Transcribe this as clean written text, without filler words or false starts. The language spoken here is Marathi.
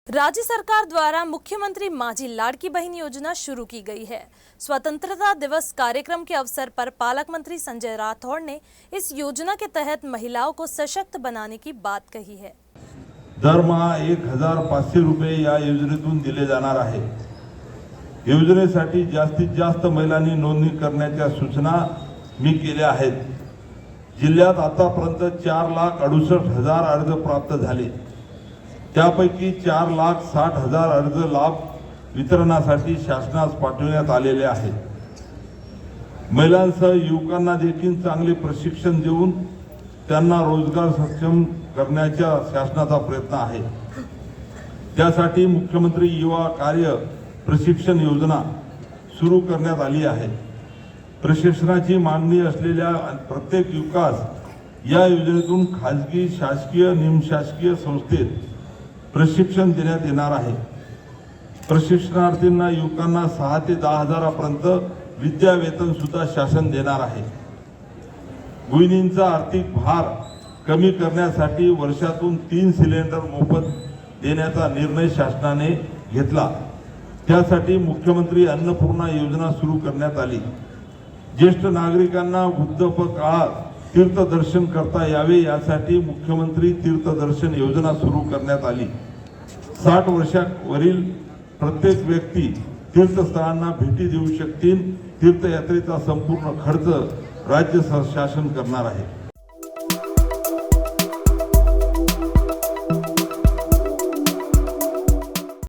राज्य सरकार द्वारा मुख्यमंत्री माझी लाडकी बहन योजना शुरू की गई है। स्वतंत्रता दिवस कार्यक्रम के अवसर पर पालक मंत्री संजय राठौड़ ने इस योजना के तहत महिलाओं को सशक्त बनाने की बात कही है। दरमहा 1500 रुपये या योजनेतून दिले जाणार आहे। योजनेसाठी जास्तीत जास्त महिलांनी नोंदणी करण्याच्या सूचना मी केल्या आहेत। जिल्ह्यात आतापर्यंत 4,68,000 अर्ज प्राप्त झाले। त्यापैकी 4,60,000 अर्ज लाभ वितरणासाठी शासनास पाठवण्यात आलेले आहेत। महिलांसह युवकांना देखील चांगले प्रशिक्षण देऊन त्यांना रोजगार सक्षम करण्याचा शासनाचा प्रयत्न आहे। त्यासाठी मुख्यमंत्री युवा कार्य प्रशिक्षण योजना सुरू करण्यात आली आहे। प्रशिक्षणाची मागणी असलेल्या प्रत्येक युवकास या योजनेतून खासगी शासकीय निमशासकीय संस्थेत प्रशिक्षण देण्यात येणार आहे। प्रशिक्षणार्थींना युवकांना 6 ते 10 हजारापर्यंत विद्या वेतन सुद्धा शासन देणार आहे। गृहिणींचा आर्थिक भार कमी करण्यासाठी वर्षातून 3 सिलेंडर मोफत देण्याचा निर्णय शासनाने घेतला। त्यासाठी मुख्यमंत्री अन्नपूर्णा योजना सुरू करण्यात आली। ज्येष्ठ नागरिकांना वृद्धापकाळात तीर्थदर्शन करता यावे यासाठी मुख्यमंत्री तीर्थदर्शन योजना सुरू करण्यात आली। 60 वर्षावरील प्रत्येक व्यक्ती तीर्थस्थळांना भेटी देऊ शकतील। तीर्थयात्रेचा संपूर्ण खर्च राज्य शासन करणार आहे।